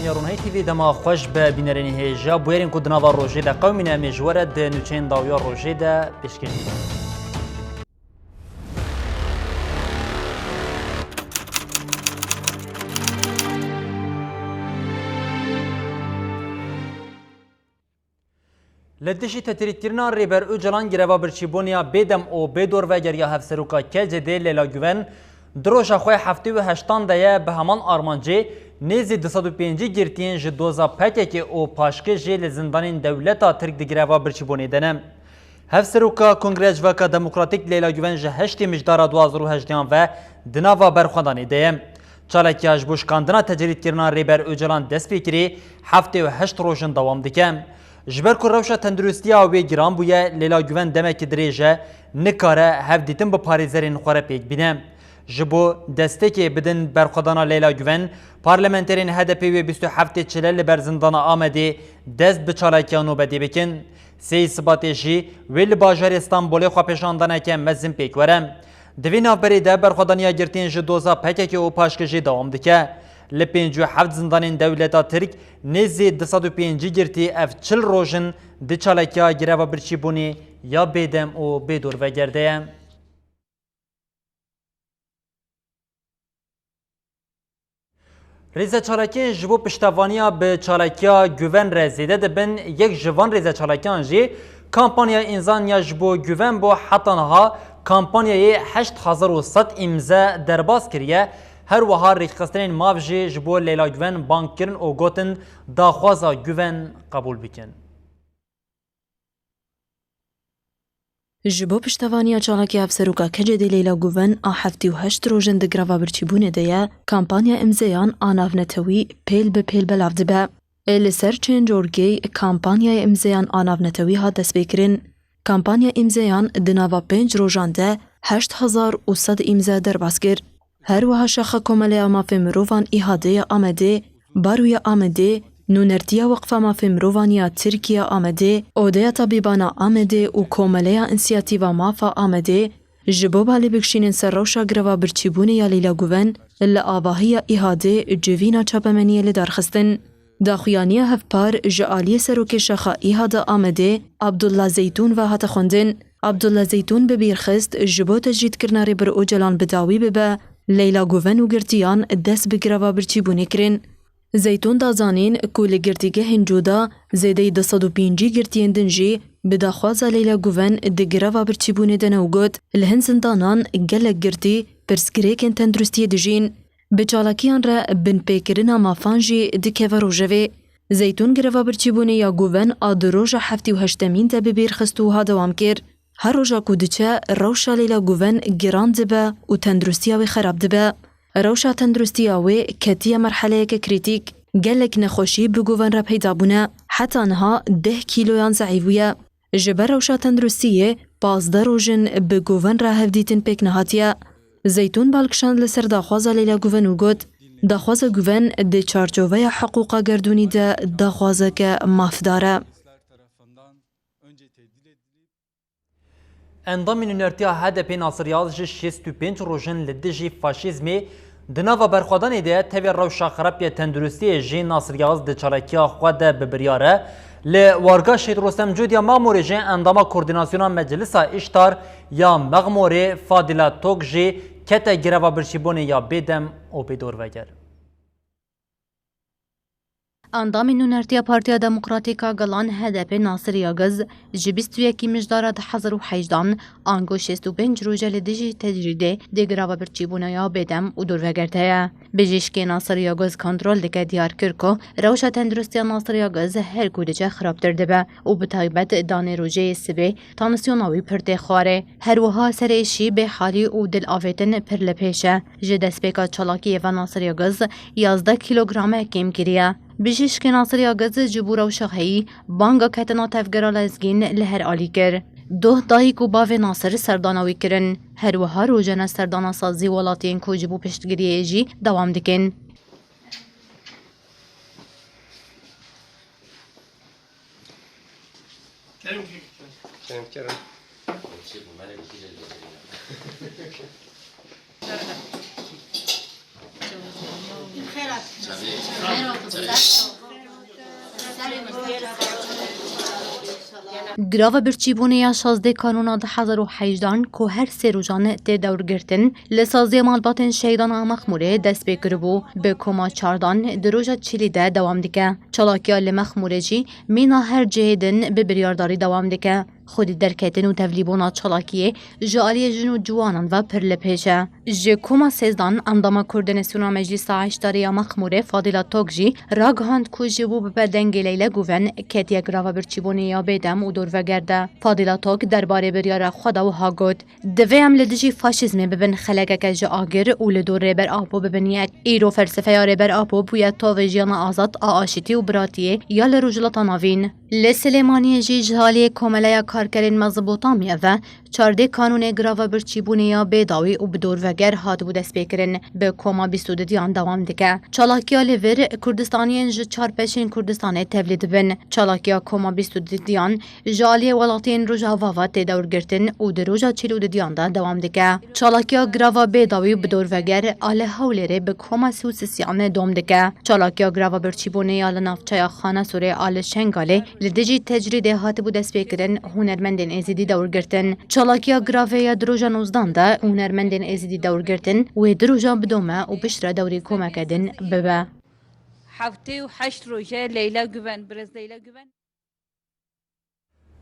برنامه رونهی تیوی دما خوش به بینرینی هیجا بویرین که دناوا روژه ده قومینه مجوره ده نوچین داویا روژه ده پیشکشی لدشی تتریتیرنا ریبر اوجلان گروا برچیبونیا بیدم او بیدور و گریا هفسروکا کلجه ده لیلا گوین دروشا خواه هفته و هشتان ده به همان آرمانجه نیزی 205 گرتین جه دوزا پکه که او پاشکه جه لزندان دولتا ترک ده گروا برچیبونی دنم. هفسروکا کنگرج وکا دموکراتیک لیلا گوین جه هشتی مجدارا 2018 و دناوا برخواندانی ده. چالکی اج بوشکاندنا تجریتیرنا ریبر اوجلان دست پیکری هفته و هشت روشن دوام دکم. جبر کو روشا تندرستی او گرام بویا لیلا گوین دمک دریجه نکاره هف دیتن با پاریزرین خوره پیک بینه. جبو دسته که بدن برخودانا لیلا گوین پارلمنترین HDP و 27 چلل برزندان آمده دست به چالاکیانو بدی بکن. سی ثباتی جی ویل باجار استانبولی خواه پیشاندانه که مزم پیک ورم. دوین آفبری ده برخودانیا گرتین جدوزا پکه که او پاشک جی دوام دکه. لپینجو هفت زندان دولتا ترک نیزی 205 گرتی اف 40 روشن دی چالکیا گروا برچی بونی یا بیدم و بیدور و گرده. ریزه چالکی جبو پشتوانیا به چالکیا گوون رزیده دبن یک جوان ریزه چالکیان جی کامپانیا انسان یا جبو گوون بو حتی نها کامپانیای 8100 امضا درباز کریه هر وها ریخسترین مافجی جبو لیلا گوون بانک کرن او گوتن داخوازا گوون قبول بکن. جبو پشتوانیا چالاکی افسروکا کجه دی لیلا گوون آهفتی و هشت روژن دگراوا برچیبونه دیا کامپانیا امزیان آناونتوی پیل به پیل بلاف دبه. لسر چین جورگی کامپانیا امزیان آناونتوی ها دست بکرین. کامپانیا امزیان دناوا 5 روژان ده 8100 امزا درباز کرد. هر وها شاخه کمالی مافی مروفان ایهاده آمده، باروی آمده، نونرتیا وقفه مافی مروفانیا ترکیه آمده، اوده طبیبانا آمده و کمالی انسیاتیوا مافا آمده، جبو بالی بکشینن سر روشا گروا برچیبونه یا لیلا گوون، لآباهی ایهاده جوینا چاپمنیه لدارخستن. داخویانی هفپار جعالی سروک شاخه ایهاده آمده، عبدالله زیتون و هات خوندن. عبدالله زیتون ببیرخست جبو تجرید کرناری بر اوجلان بداوی ببه، لیلا گوون و گرتیان دست بگروا برچیبونه کرن. زیتون دازانین که لگرتیگه هنجودا زیده 205 گرتین دنجی بداخوازا لیلا گوون دگروا برچیبونه دنو گود لهن زندانان گلک گرتی پرسگریکن تندرستی دجین. بچالاکیان را بن پیکرنا مافانجی دکه و روژوه. زیتون گروا برچیبونه یا گوون آدروژا هفتی و هشتمین ده ببیرخستو ها دوام کر. هر روزا کودچه روشا لیلا گوون گران دبه و تندرستی آوی خراب دبه. روشا تندرستی آوی کتیه مرحله که کریتیک گلک نخوشی بگوون را پیدا بونه حتی انها 10 کیلویان ضعیفویه. جبه روشا تندرستیه 15 روژن بگوون را هفدیتن پیک نهاتیه. زیتون بالکشاند لسر داخوازا لیلا گوون و گود داخوازا گوون ده چارچوه حقوقا گردونی ده داخوازا که مافداره. اندام نونرتیا HDP ناصریال جه 65 روژن لدجی فاشیزمی دناوا برخوادانی ده تاوی روشا خرابی تندرستی جه ناصریال ده چالکیا خواه ده ببریاره لوارگاه شهید رستم جود یا مغموری جه انداما کوردیناسیونا مجلسا اشتار یا مغموری فادلا توک جه کتا گروا برشیبونه یا بیدم او بیدور وگر. اندام نونرتیا پارتیا دموکراتیکا گلان HDP ناصریا گز جبیستو یکی مجدارا ده حضر و حیجدان آنگو 65 روژه لدیجی تجریده دیگراوا برچیبونه یا بیدم و دور وگرده. بجیشکی ناصریا گز کنترول دکه دیار کرکو روشا تندرستی ناصریا گز هر کودجه خراب درده به و بطایبت دانه روژه سبه تانسیوناوی پرده خواره. هر وها سر ایشی به حالی و دل آویتن پر لپیشه. جدست بیکا چلاکی و ناصریا گز 11 کیلوگرام کم کریه. بیشش که ناصریا گز جبورا و شخهی بانگا کتنا تفگرا لزگین لهر آلی کر. دو دایی کو باوی ناصر سردانوی کرن. هر وها روژن سردانا سازی ولاتین کو جبو پشتگیری ایجی دوام دکن. گراو برچیبونیا 16 کانونا 2018 که هر سه روزانه تی دور گرتن لسازی مالباتن شهیدان مخموره دست بکربو به کما چاردان دروجا چیلی ده دوام دیکه چلاکیا لمخموره جی مینا هر جهدن به بریارداری دوام دیکه خودی درکتن و تبلیبونا چلاکیه جالی جنو جوانان و پرلپیشه جه کما سیزدان انداما کردنسیونا مجلس عشتاری مخموره فاضلات توکجی راگهاند کو جبو به دنگ لیله گوون کتیا گراو برچیبونیا بیدم و دور وگرده فاضلات توک درباره بریار خدا و ها گود دویم لدجی فاشیزم ببن خلقه که جا آگر و لدور ریبر آپو ببن یک ایرو فلسفه یا ریبر آپو بوید تو ویجیان آزاد آشتی و براتیه یا لروجلتا ناوین لسلیمانی جی جهالی کامله کارکرین مضبوطا میوه چارده کانون گراو برچیبونیا بیداوی و بدور وگر هات بود دست بکرن به کما 22 دیان دوام دکه چالاکیا لیور کردستانی ج چار پشین کردستان تولید بن چالاکیا کما 22 دیان جالی ولاتین روجا واوات دور گرتن و دروجا 42 دیان دا دوام دکه چالاکیا گراو بیداوی و بدور وگر آل هولره به کما 33 دوم دکه چالاکیا گراو برچیبونیا لنافچایا خانه سوره آل شنگاله لدجی تجرید هات بود دست بکرن هنرمندین ازیدی دور گرتن چالاکیا گراویا دروجا 19 دا هنرمندین ازیدی دور گرتن و دروجا بدومه و بشرا دوری کمکدن ببه هفته و 8 روزه لیلا گوون برز لیلا گوون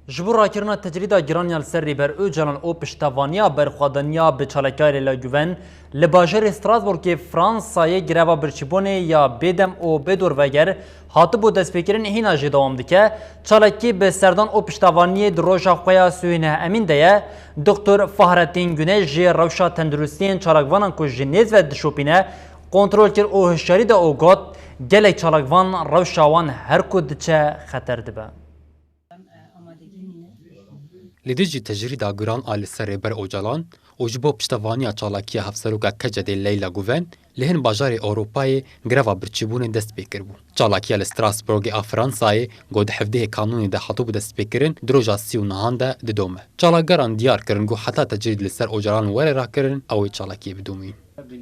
جبور راکرنا تجریدا گرانیا لسر ریبر او جلان او پشتوانیا برخوادنیا به چالکای لیلا گوون لباجر استراسبورگ فرانسای گروا برچیبونه یا بیدم او بدور وگر هاتبو دست بکرین هینا جی دوام دکه چالکی به سردان او پشتوانی دروژا خویا سوینه امین ده دکتر فهرالدین گونج جی روشا تندرستین چالکوانان کو جنیز و دشوپینه کنترل کر او هشاری ده او گوت گلک چالکوان روشاوان هر کود چه خطر دبه لدیجی تجریدا گران آل سر بر اوجالان و جبو پشتوانیا چالاکیا هفسروکا کجده لیلا گوون لهن باجار اوروپای گروا برچیبون دست بکر بو. چالاکیا لستراسبورگ فرانسای گود حفده کانونی ده حطوب دست بکرن دروجا 39 ده دومه. چالاگران دیار کرن گو حتا تجرید لسر اوجالان ور را کرن او چالاکی بدومین.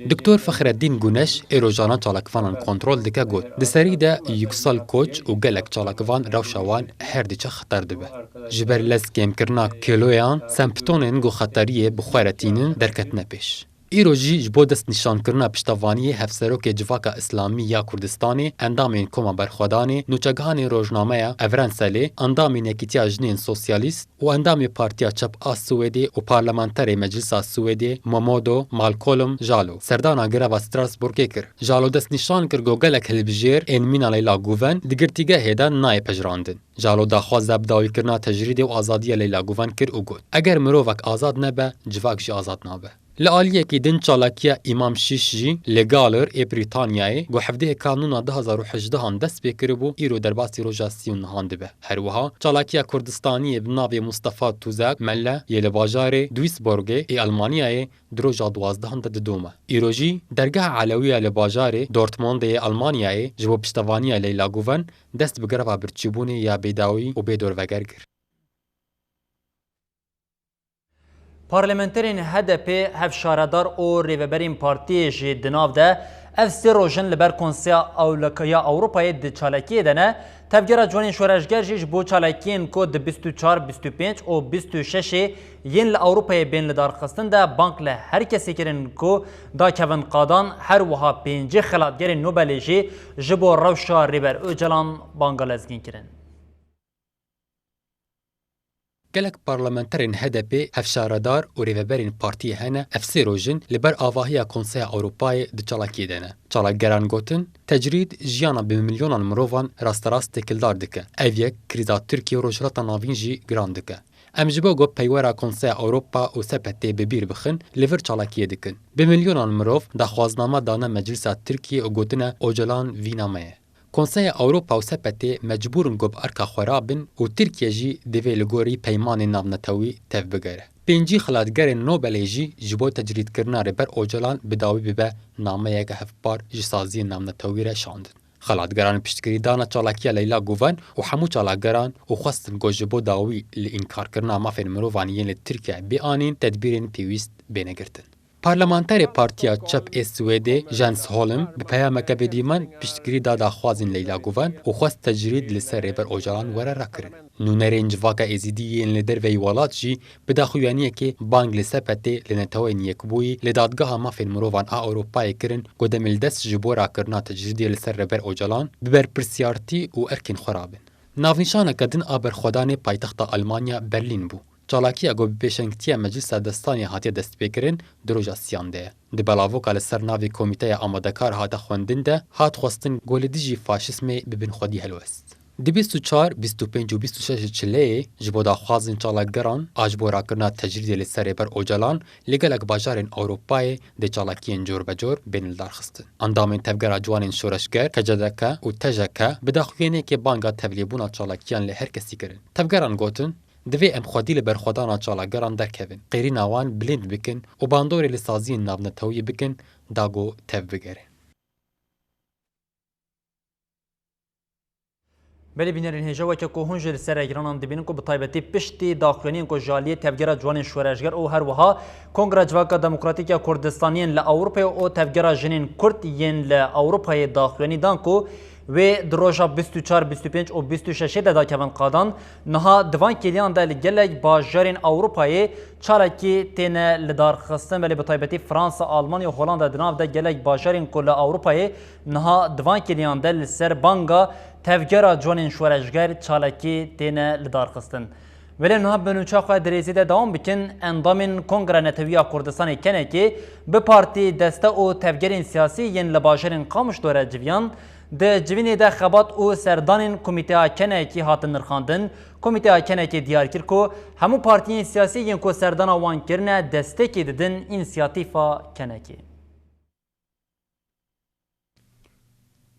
دکتر فخرالدین گونش ایروجانا چالاکوانان کنترل دکه گود. دسری ده یکسال کوچ و گلک چالاکوان روشاوان هر دیچه خطر دبه. جبر لسکیم کرنا کلویان سمپتونن گو خطریه بخوارتینن درکت نپیش. ایروجی جبو دست نشان کرنا پشتوانی هفسروک جواکا اسلامی یا کردستانی اندامین کما برخوادانی نوچگانی روزنامه افرانسلی اندامین یکیتیا جنین سوسیالیست و اندامی پارتیا چپ آس سوئدی و پارلمانتری مجلس سوئدی مامودو مالکولم جالو سردانا گروا استراسبورگ کر جالو دست نشان کر گوگلک هلبجیر این مینا لیلا گوون دیگرتیگه هیدا نای پجراندن جالو داخواز بداوی کرنا تجرید و آزادی لیلا گوون کر او گود اگر مروفک آزاد نبه جواک جی آزاد نبه لعالیه که دن چالاکیا امام شیشی لگالر ای بریتانیای گو حفده کانونا 2018 دست بکربو ایرو درباسی روژا 39 دبه هر وها چالاکیا کردستانی بناوی مصطفی توزاک مله یه لباجار دویسبورگ ای المانیای دروجا 12 دومه ایروجی درگاه علویه لباجار دورتموند ای المانیای جبو پشتوانی لیلا گوون دست بگروا برچیبونی یا بیداوی و بیدور وگرگر پارلمانترین HDP هفشاردار او ریوبرین پارتی جی دناو ده اف سی روژن لبر کنسیا اولکیا اوروپای د چالاکی دنه تفگیرا جوانی شورشگر جیش بو چالاکین کود 24 25 و 26 ین لاوروپای بین لدار خستن ده بانک له هر کسی کرن کو دا کوین قادان هر وها 5 خلاتگر نوبل جی جبو روشا ریبر اوجلان بانگالزگین کرن گلک پارلمانترین HDP هفشاردار و ریوبرین پارتی هنه افسی روژن لبر آواهی کنسای اوروپای د چالاکی دنه. چالاکگران گوتن تجرید جیانا به میلیونان مروان راست تکلدار دکه. اویک کریزا ترکیه و روجلاتا ناوین جی گران دکه. امجبو گو پیورا کنسای اوروپا و سپتی ببیر بخن لیور چالاکیه دکن. به میلیونان مروف دا خوازنامه دانه مجلس ترکیه و گوتنه اوجلان وینامه. کنسای اوروپا و سپتی مجبورن گوب ارکا خورابن و ترکیه جی دوی لگوری پیمان نامنتوی تف بگره. پینجی خلاتگر نوبلی جی جبو تجرید کرنا ربر اوجلان بداوی ببه نامه یک هفبار جسازی نامنتوی را شاندن. خلاتگران پشتگیری دانا چالاکیا لیلا گوون و همو چالاکگران و خواستن گو جبو داوی لانکار کرنا مافین مروفانیین لترکیه بیانین تدبیرین پیویست بینگرتن. پارلمانتر پارتیا چپ سوئدی جانس هولم به پیامک بدیمان پشتگیری دادا خوازن لیلا گوون و خواست تجرید لسر ریبر اوجلان وره رکرن. نونرین جواکا ازیدی این لدر وی ولات جی بداخویانیه که بانگ لسپتی لنتوین یکبوی لدادگاه ما فی المروان اروپای کرن گودم الدست جبورا کرنا تجریدی لسر ریبر اوجلان ببر پرسیارتی و ارکن خرابن. ناونشانه کدن آبر خودان پایتخت آلمانیا برلین بو. چالاکی اگو بپیشنگتی مجلس دستانی هاتی دست بگیرن دروجا سیانده. دی بلاوکا لسر ناوی کمیته آمادکار هاتا خوندن ده هات خواستن گول دیجی فاشisme ببین خودی هلوست. دی 24, 25 و 26 چله جبودا خوازن چالاکگران آجبورا کرنا تجرید لسر ریبر اوجلان لگلک باجارن اوروپای دی چالاکین جور بجور بین الدار خستن. اندامین تفگر جوانین شورشگر کجدکه و تجکه بداخوینه که بانگا تبلیبونا چالاکیان لهر کسی کرن. تفگران گوتن دوی ام خودی لبرخودانا چالاکگران درکوین. قیری نوان بلند بکن و باندوری لسازی ناونتوی بکن داگو تف بگره. بله بینرین هجوا که کوهن جل سر ایران دبینن کو بطایبتی پشتی داخلین کو جالی تفگیر جوان شورشگر او هر وها کنگره جواکا دموکراتیک کردستانیین ل اروپا او تفگیر جنین کردین ل اروپای داخلینی دان کو و دروژا 24 25 و 26 دا کون قادان نها دوان کلیان دا لگلک باجارین اروپای چالکی تین لدار خستن بلی بطایبتی فرانسا آلمانیا هولندا دناو دا گلک باجارین کل اروپای نها دوان کلیان دا لسر بانگا تفگیر جوانین شورشگر چالکی تین لدار خستن ولی نها بنوچا خواه دریزی دا دوام بکن اندامین کنگره نتویا کردستان کنه که به پارتی دسته او تفگیرین سیاسی ین لباجارین قامش دوره جویان ده جوینی ده خبات او سردانین کمیته کنه کی هاتن نرخاندن کمیته کنه کی دیار کر کو همو پارتیین سیاسی ین کو سردان وان کرنه دستکی ددن اینسیاتیفا کنه کی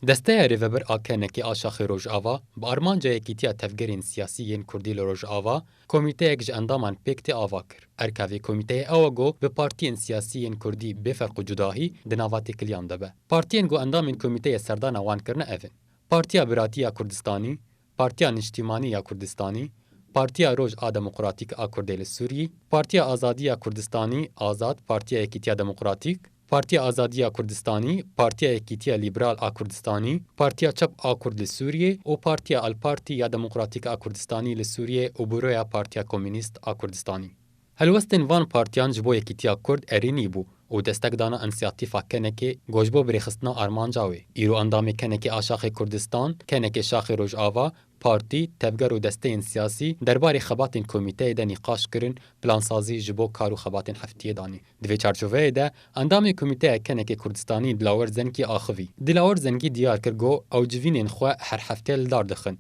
دسته ریوبر آکنکی آشاخ روج آوا با آرمانجا یکیتیا تفگرین سیاسیین کردی روج آوا کمیته یک اندامان پیکتی آوا کر. ارکاوی کمیته آواگو به پارتیین سیاسیین کردی بفرق و جداهی دناواتی کلیان دبه. پارتیین گو اندامین کمیته سردان وان کرنه اوین. پارتیا براتیا کردستانی، پارتیا نشتیمانی یا کردستانی، پارتیا روج دموکراتیک کردیل سوری، پارتیا آزادیا کردستانی آزاد، پارتیا یکیتیا دموکراتیک، پارتیا آزادیا کردستانی، پارتیا یکیتیا لیبرال کردستانی، پارتیا چپ کرد لسوریه و پارتیا الپارتی یا دموکراتیک کردستانی لسوریه و برویا پارتیا کمونیست کردستانی. هلوستن وان پارتیان جبو یکیتیا کرد ارینی بو و دستک دانا انسیاتیفا کنکی گوجبو بریخستنا آرمانجاوی. ایرو اندامی کنکی آشاخ کردستان، کنکی شاخ روج آوا، پارتی تفگر و دسته سیاسی درباره خباتین کمیته ده نقاش کرن پلانسازی جبو کارو خباتین هفتیه دانی. دوی چارچوبه ده اندام کمیته کنک کردستانی دلاور زنگی آخوی. دلاور زنگی دیار کرگو او جوینین خو هر هفته لدار دخن.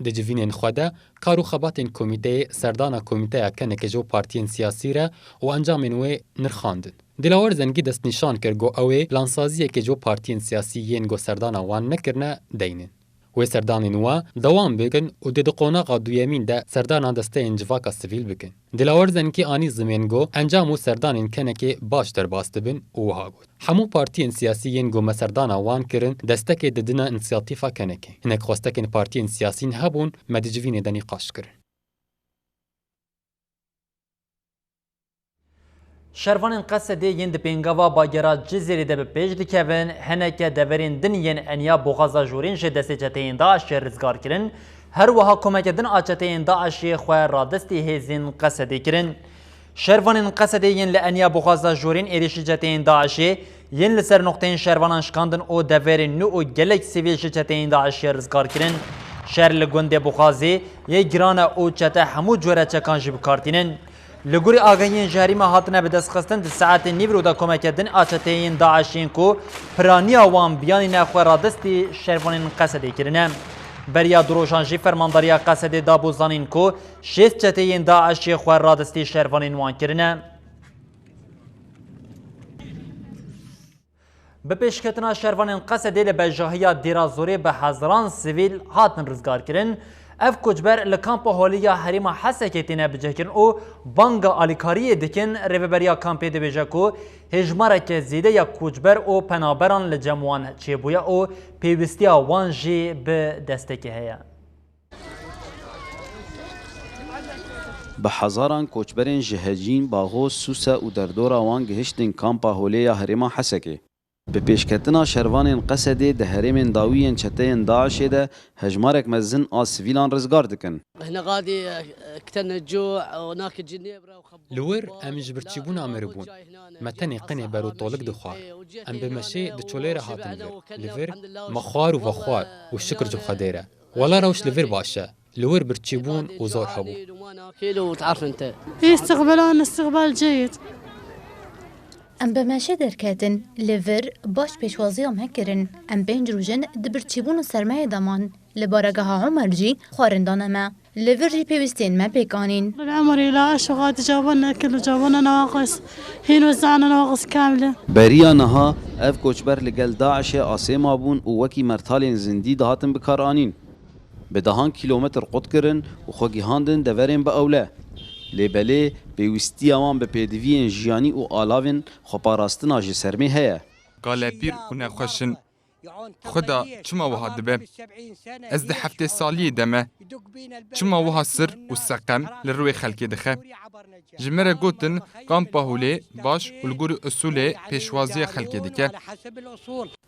د جوینین خو ده کارو خباتین کمیته سردانا کمیته کنک جو پارتین سیاسی را و انجامین و نرخاندن. دلاور زنگی دست نشان کرگو اوه پلانسازی که جو پارتین سیاسی ین گو سردانا وان نکرنه دینن. و سردان نوا دوام بکن و د قوناغ دویمین ده سردان دسته انجواکا سیویل بکن. دلاور زنکی آنی زمینگو انجامو سردان کنکی باش در باستبن او هاگود. همو پارتین سیاسیین گو مسردان وان کرن دستک ددنا انسیاتیفا کنکی. هنک خواستکن پارتین سیاسین هبون مدجوین دنی قاش کرن. شروان قصدی یند پینگاوا باگرا جزیره ده به پیش دکوین هنکه دورین دنین انیا بغازا جورین شه دسته چتین داعش رزگار کرن هر وها کمک دن آچتین داعش خواه رادستی هزین قصدی کرن شروان قصدی ین لانیا بغازا جورین ایریش چتین داعش ین لسر نقطین شروان شکاندن او دورین نو او گلک سیویل چتین داعش رزگار کرن شهر لگوند بغازی یه گران او چته همو جوره چکان جب کارتینن لگوری آگاهی جهریم هاتنه به دست خستن در ساعت نیبرو دا کمک دن آچتین داعشین کو پرانی وان بیانی نخواه رادستی شروانین قصدی کرنه. بریا دروشانجی فرمانداریا قصدی دابوزانین کو شیست چتین داعشی خواه رادستی شروانین وان کرنه. به پیشکتنا شروانین قصدی لبجاهیا دیرازوری به هزاران سیویل هاتن رزگار کرن اف کجبر لکامپ هولیا حریم حسکتینه بجکن او بانگا آلیکاری دکن ریبریا کامپی دی بجکو هجماره که زیده یا کجبر او پنابران لجموان چیبویا او پیوستیا وانجی به دستکی هیا. به هزاران کوچبرین جهجین باغو سوسه و دردورا وان گهشتن کامپا هولیا هرما حسکه به پیشکتنا شروان قصده ده هرم داویین چتین داعش ده هجمارک مزن آسویلان رزگار دکن. هنا غادي اكتنا الجوع وناك الجنيبره لور ام جبرتشيبون امربون متني قني برو طولك دخوار ام بمشي دچوليره هاتن لور مخوار وفخوار والشكر جو خديره ولا روش لور باشا لور برتشيبون وزور حبو وتعرف انت استقبالنا استقبال جيد. ام بماشي دركاتن ليفر باش پێشوازیام هەکردن ئەم پێنج ڕۆژن دبرچیبوون و سەرمایە دەمان لە بارەگەها عومەرجی خواردنەمە لێڤر جی پێویستێنمە پێکانین العمر لا شغاد جابنا كله جابنا نواقص هين وزعنا نواقص كامله بریا نها اف کوچبر لگل داعش آسیما بون و وکی مرتالین زندی دهاتن بکارانین به دهان کیلومتر قط کرن و خوگی هاندن دورین به اوله لیبله پیوستی آوان به پیدوین جیانی و آلاوین خپاراستنا جی سرمی هیا قال بير ونخشن خدا چما وها دبه از ده هفته سالی دمه چما وها سر و سقم لروی خلکی دخه جمره گوتن کامپا هوله باش ولگور اصول پیشوازی خلکی دکه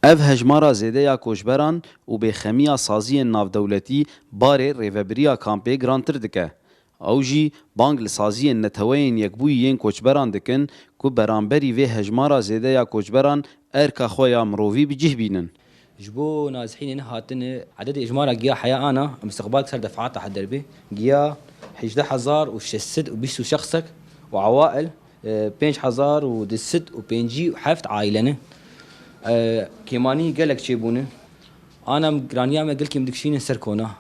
اف هجمارا زیده یا کوچبران و به خمیا سازی ناو دولتی باره ریوبریا کامپی گرانتر دکه او جی بانگ لسازی نتوین یکبوی ین کوچبران دکن که برانبری و هجمارا زیده یا کوچبران ارکا خویا مرووی بجه بینن جبو نازحين هاتن عدد اجمالا جيا حياه انا مستقبل كسر دفعات حد دربي جيا 11000 وشست وبيسو شخصك وعوائل 5000 ودست وبنجي وحفت عائلنا كيماني قالك شيبونه انا جرانيا ما قلت مدكشين سركونا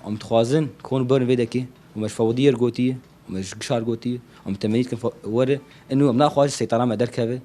ام تخوازن كون برن فيدكي ومش فودير قوتي ومش قشار قوتي ام تميت كان ور انه ما خواج السيطره ما دركبه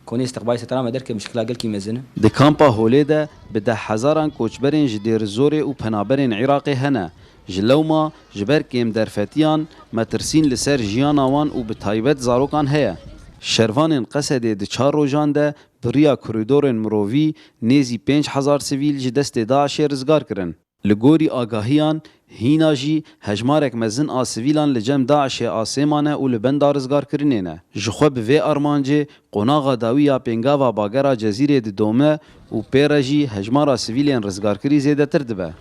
كوني استقبال سترا مدرك مشكله قال كي مزنه د کامپا هولیده بده هزاران کوچبرین جدیر زوری و پنابرین عراقی هنه جلوما جبر کیم درفتیان مترسین لسر جیانوان و به تایبت زاروکان هیا شروان قصد د چار روزان ده بریا کوریدور مرووی نیزی 5000 سیویل جدست داعش رزگار کرن لگوری آگاهیان هیناجی هجمارک مزن آسویلان لجم داعش آسیمانه و لبندا رزگار کرنینه جخوا به ارمانجه قناغا داویا پنگاوا باگرا جزیره د دومه و پیرجی هجمارا سیویلین رزگار کری زیده تر دبه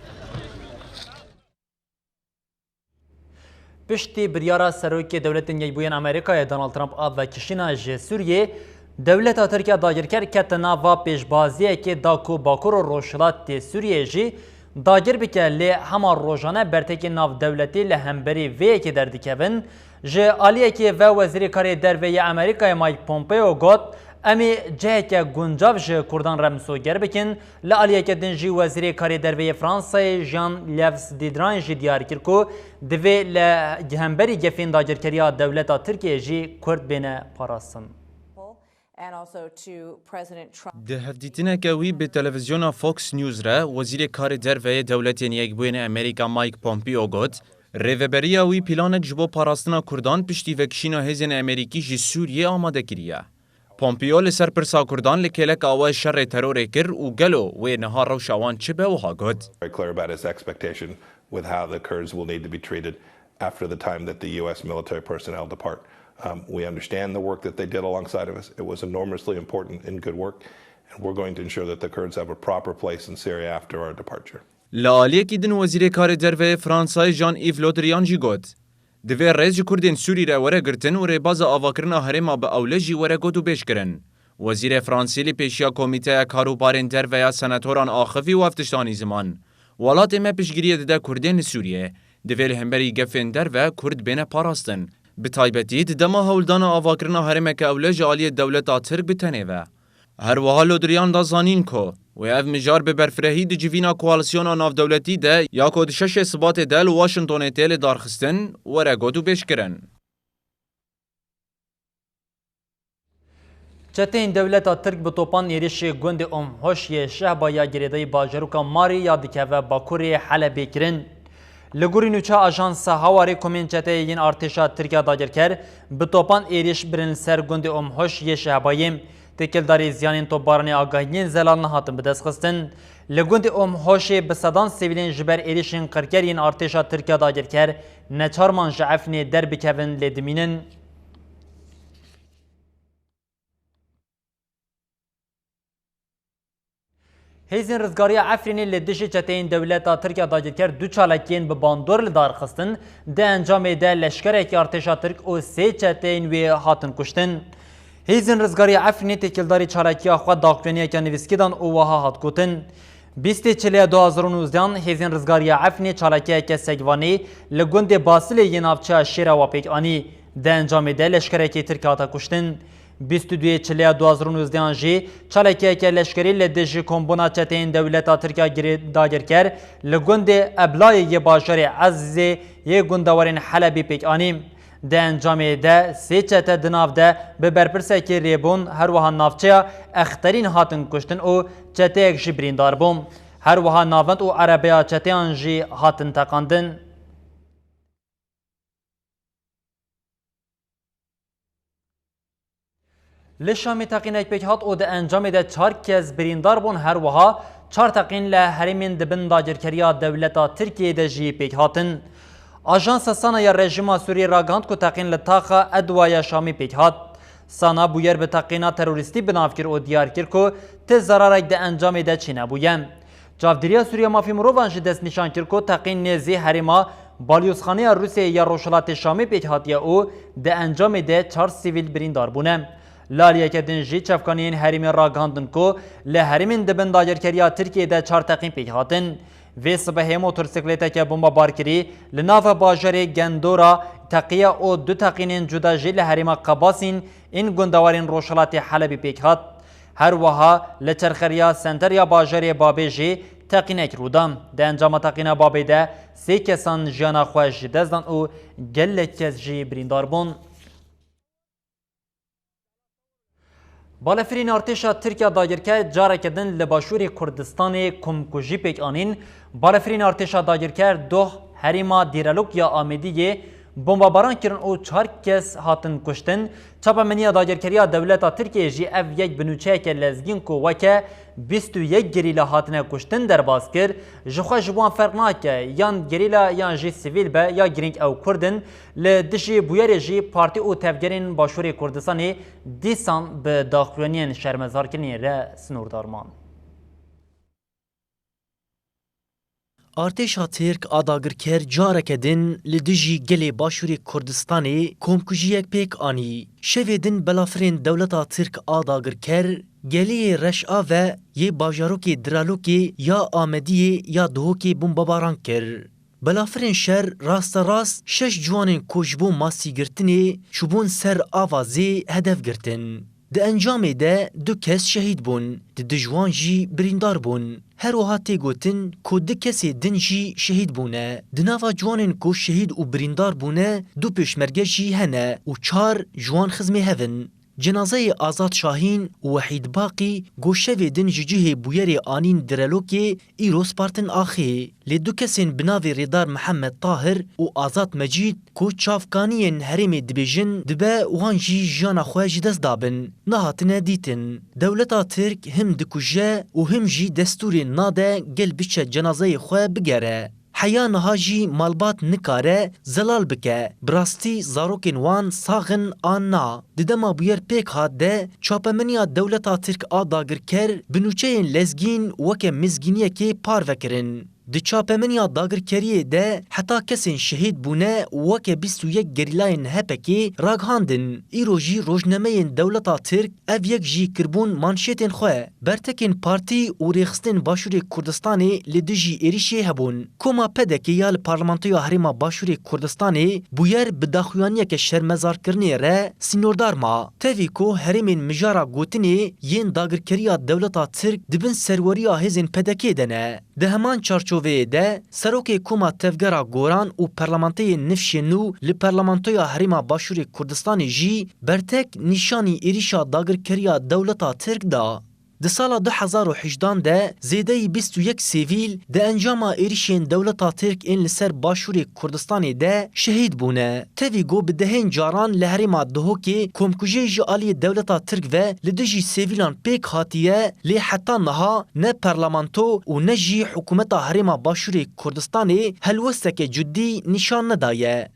پشتی بریارا سروکی دولت نیبوین امریکای دونالد ترامپ آب و کشینا جه سوریه دولت ترکیه داگرکر کتنا و پیشبازیه که داکو باکور و روشلات سوریه جی داگر بکه لی همان روزانه برتکی ناو دولتی لهمبری وی که در دیکهون جه آلیه که و وزیر کاری دروی امریکای مایک پومپیو گوت امی جه که گنجاو جه کردان رمسو گر بکن لآلیه که دنجی وزیر کاری دروی فرانسای جان لیوس دیدران جی دیار کرکو دوی لهمبری گفین داگر کریا دولتا ترکیه جی کرد بینه پاراستن. ده هفدیتنا کوی به تلویزیون فوکس نیوز را وزیر کار دروی دولت یکبوین امریکا مایک پومپیو گوت ریوبریا وی پلانک جبو پاراستنا کردان پشتی وکشینا هزین امریکی جی سوریه آماده کریه. پومپیو لسر پرسا کردان لکلک آوای شر ترور کر و گلو و نهار روش آوان چه به وها گوت. After the time that the U.S. military personnel depart. We understand the work that they did alongside of us. It was enormously important and good work, and we're going to ensure that the Kurds have a proper place in Syria after our departure. لالیه کی دن وزیر کار دروی فرانسای جان ایو لودریان جی گوت دوی رئیس کردین سوری را وره گرتن و ریباز آواکرنا هرما به اولجی وره گوتو بیش کرن. وزیر فرانسی لی پیشیا کمیته کاروبارین دروی سناتوران آخفی و افتشتانی زمان. ولات ما پیشگیری ده کردین سوریه دوی لهمبری گفن دروی کرد بین پاراستن. به تایبەتی دما هەولدانا ئاواکردنا هەرێمێکە ئەولە ji aliyê dewleta Tirk bitênêve. Herwiha Lodriyan da zanîn ku wê ev mijar bi berfirehî di civîna koalîsyona navdewletî de ya ku di şeşê Sibatê de li Washingtonê tê lê darxistin were got û pêş kirin. Çetên dewleta Tirk bi topan êrişê gundê Hoşyê şehbaya girêdayî bajaroka Marî ya dikeve Bakurê Helebê kirin. Li gorî nûça ajansa hawarê komên çeteyê yên artêşa Tirkiya dagirker bi topan êriş birin ser gundê Hoşyê şehbayê تکلداری زیانین توبارانی آگاهین زلال نهاتن بدست خستن لگوند هوشی بسدان سیویلین جبر ایریشین قرکرین ارتشا ترکیه داگر کر نچارمان جعفنی در بکوین لدمینن هیزین رزگاری عفرینی لدشی چتین دولتا ترکیه داگر کر دو چالکین به باندور لدار خستن ده انجام ده لشکره ارتشا ترک و سه چتین وی هاتن کشتن هیزین رزگاری عفرینی تکلداری چالکی خود داخلینی که نویسکیدان او وها هات کوتن 20 هیزین رزگاری عفرینی چالکی که سگوانی لگوند باسل ینافچه شیر و پیک آنی ده انجام ده لشکره ترکیه هاتا کشتن 22 جی چالکی که لشکری لدژی کمبونا چتین دولتا ترکیه داگر کر لگوند ابلای ی باشار عزیز ی گندوارین حلبی پیک آنیم ده انجام ده سه چته دناف ده به برپرسه که ریبون هر وها نافچه اخترین هاتن کشتن او چته یک جی بریندار بوم هر وها ناوند او عربیا چته آنجی هاتن تقاندن لشامی تقین یک پیک هات او ده انجام ده 4 کس بریندار بون هر وها 4 تقین لحریمین دبن داگرکریا دولتا ترکیه ده جی پیک هاتن آژانس سانا یا رژیم سوری راگاند کو تقین لطاقه ادوای شامی پیک هات سانا بویر به تقینا تروریستی بنافکر او دیار کر کو ته ضررک ده انجام ده چینه بویم جاودریا سوریه مافی مروان جی دست نشان کر کو تقین نزی حریما بالیوزخانه روسیه یا روشلات شامی پیک هاتیه او ده انجام ده 4 سیویل بریندار بونه لالیه که دنجی چفکانین حریم راگاندن کو لحریمین دبن داگرکریا ترکیه ده 4 تقین پیک هاتن و صبح موتورسیکلته که بمب بارکری لناف باجر گندورا تقیه او 2 تقینین جدا جی لحریم قباسین این گندوارین روشلات حلبی پیک هات هر وها لچرخریا سنتر یا باجر بابی جی تقینک رودام ده انجام تقین بابی ده 3 کسان جانا خوش دزدن او گل کس جی بریندار بون بالافرین ارتشا ترکیه داگرکه جاره کدن لباشور کردستان کمکوژی پیک آنین بالافرین ارتشا داگرکه 2 حریما دیرالوک یا آمیدیه بمباران کرن او 4 کس هاتن کشتن چاپمنیا داگرکریا دولتا ترکیه جی اف یک بنوچه که لزگین کو وکه 21 گریلا هاتنه کشتن در باز کر جخوا جبوان فرق ناکه یان گریلا یان جی سیویل به یا گرینگ او کردن لدشی بویر جی پارتی او تفگرین باشور کردستانی دیسان به داخلونین شرمزار کنی را سنور دارمان ارتشا ترک آداگرکر جارکدن لدجی گلی باشوری کردستانی کمکوژیک پیک آنی شویدن بلافرین دولتا ترک آداگرکر گلی رشعا و یه باجاروکی درالوکی یا آمدی یا دهوکی بمباران کر بلافرین شر راست 6 جوانین کوجبو ماسی گرتنی چوبون سر آوازی هدف گرتن ده انجام ده 2 کس شهید بون ده جوان جی بریندار بون هر وها تیگوتن که 2 کسی دن جی شهید بونه ده ناوا جوانین که شهید و بریندار بونه 2 پشمرگه جی هنه و 4 جوان خزمه هون جنازه آزاد شاهین و وحید باقی گوشه دن جیجه بویر آنین درلوکی ایروس پارتن آخی لدو کسین بناوی ریدار محمد طاهر و آزاد مجید کو چافکانین حریم دبیجن دبه وان جی جانا خواج دست دابن نهاتنه دیتن دولتا ترک هم دکوجه و هم جی دستور ناده گل بچه جنازه خواه بگره حیان هاجی مالبات نکاره زلال بکه براستی زاروکین وان ساغن آنا ددما بویر پیک هات ده چاپمنیا دولتا ترک آداگر کر بنوچهین لزگین وکه مزگینیه که پار وکرن د چاپمنیا داگرکریه ده حتی کسین شهید بونه وکه 21 گریلاین هپکی راگهاندن ایروژی روجنمهین دولتا ترک او یک جی کربون مانشیتین خواه برتکین پارتی و ریخستین باشوری کردستانی لدجی ایریشی هبون کما پدکی یال پارلمانتویا حریما باشوری کردستانی بویر بداخویانیه که شرمزار کرنی ره سینوردار ما تاوی کو حریمین مجارا گوتنی ین داگرکریا دولتا ترک دبن سروریا هزین پدکی دنه ده همان چارچوبه ده سروک کوما تفگرا گوران و پرلمانتای نفشنو لپرلمانتویا حریما باشوری کردستانی جی برتک نشانی ایریشا داگرکریا دولتا ترک دا Di sala 2018 de zêdeyî 21 sivîl di encama êrişên dewleta Tirk ên li ser Başûrê Kurdistanê de şehîd bûne. Tevî got bi dehên caran li herêma Duhokê komkujiyê ji aliyê dewleta Tirk ve li dijî sivîlan pêk hatiye lê heta niha ne parlamento û ne jî hikûmeta herêma Başûrê Kurdistanê helwesteke ciddî nîşan nedaye.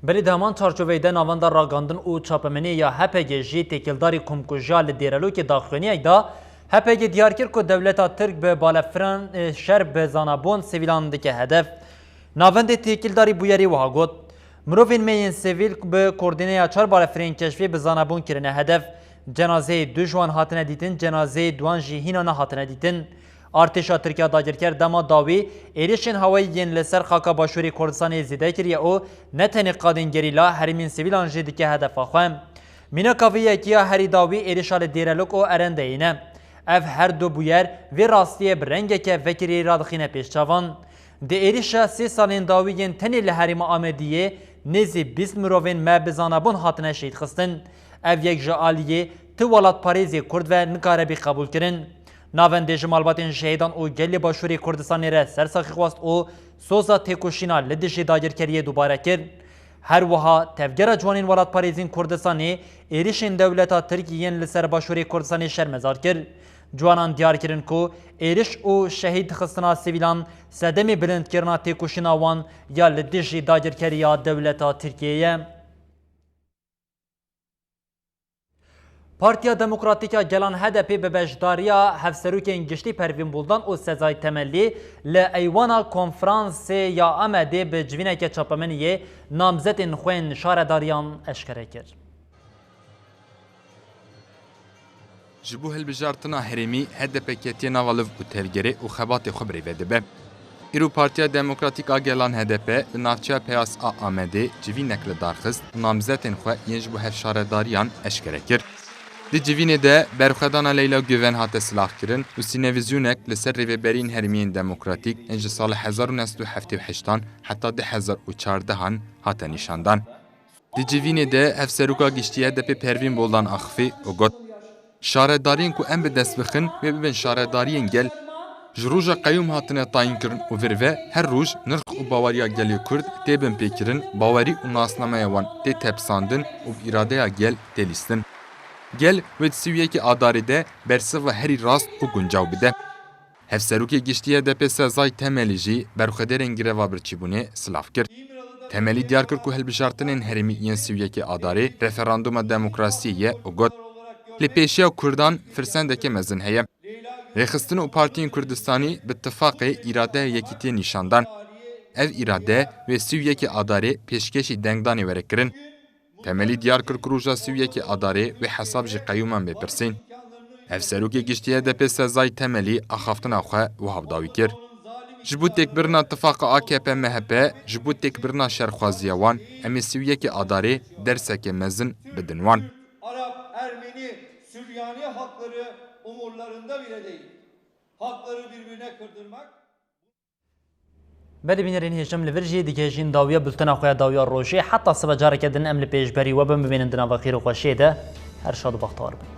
Berî di heman çarçoveyê de navenda ragandin û çapemenê ya HPG jî têkildarî komkujiya li Dêrelokê daxuyaniyek da HPG diyar kir ku dewleta Tirk bi balafirên şer bi zanabûn sivîlan dike hedef. Navendê têkildarî bûyerî wiha got. Mirovên me yên sivîl bi koordîneya çar balafirên keşfê bi zanabûn kirine hedef. Cenazeyê du ji wan hatine dîtin, cenazeyê duan jî hîna nehatine dîtin. Artêşa Tirkiya dagirker dema dawî êrişên hewayî yên li ser xaka Başûrê Kurdistanê zêde kiriye û ne tenê qadên gerîla herîmên sivîlan jî dike hedefa xwe. Mînaka vê yekiya herî dawî êrişa li Dêrelok û Erendeyê ne. Ev her du bûyer vê rastiyê bi rengeke vekirî radixîne pêşçavan. Di êrişa sê salên dawî yên tenê li herîma Amediyê nêzî 20 mirovên me bi zanabûn hatine şehîd xistin. Ev yek ji aliyê ti welatparêzê Kurd ve nikare bî qebûl kirin. Navendê ji malbatên şehîdan û gelê Başûrê Kurdistanê re sersaxî xwast û soza têkoşîna li dijî dagirkeriyê dubare kir. Her wiha tevgera ciwanên welatparêzên Kurdistanê êrişên dewleta Tirkî yên li ser Başûrê Kurdistanê şermezar kir. Ciwanan diyar kirin ku êriş û şehîd xistina sivîlan sedemê bilindkirina têkoşîna wan ya li dijî dagirkeriya dewleta Tirkiyeyê. Partiya Demokratîka Gelan HDP bi bejdariya hevserokên giştî Pervîn Buldan û Sezai Temellî li eywana konferansê ya Amedê bi civîneke çapemeniyê namzetên xwe yên şaredariyan eşkere kir. Ji bo hilbijartina herêmî HDP ketiye nava liv û tevgerê û xebatê xwe birêve dibe. Îro Partiya Demokratîk a Gelan HDP li navçeya Peyas a Amedê civînek li darxist û namzetên xwe yên ji bo hevşaredariyan eşkere kir. Di civînê de berxwedana Leyla Güven hate silahkirin û sînevizyûnek li ser rêveberiyên herêmiyên demokratîk ên ji sala 1978 heta 2014 hate nîşandan. Di civînê de hevseroka giştî HDP Pervîn Boldan axivî û got şaredariyên ku em bi dest bixin vê bibin şaredariyên gel ji roja qeyûm hatine tayîn kirin û vir ve her roj nirx û baweriya gelê Kurd tê bin pêkirin, bawerî û nasnameya wan tê tepsandin û bi îradeya gel tê lîstin. Gel ve siviyekî adarê de bersiva herî rast û guncaw bide. Hevserokê giştî HDP Sezai Temellî jî berxwederên gireva birçîbûnê silav kir. Temellî diyar kir ku hilbijartinên herêmî yên siviyekî adarê referanduma demokrasiyê ye û got li pêşiya Kurdan firsendeke mezin heye. Rêxistin û Partiyên Kurdistanî bi ittifaqê îradeya yekîtiyê nîşandan. Ev îrade ve siviyekî adarê pêşkeşî dengdanê were kirin. Temellî diyar kir ku roja siviyekî adarê ve hesab ji qeyûman bêpirsîn. Hevserokê giştî HDP Sezai Temellî axaftina xwe wiha dawî kir. Ji bo têkbirina ittifaqa AKP-MHP ji bo têkbirina şerxwaziya wan em ê siviyekî adarê derseke mezin bidin wan. Arap, Ermeni, Süryani halkları umurlarında bile değil. Halkları birbirine kırdırmak. Belê bînerên hêşem li vir jî digihêjin dawiya bultena xwe ya dawiya rojê heta sibe careke din em li pêşberî we bin bibînin di nava xêr û xweşiyê de her şad û bextewar bin.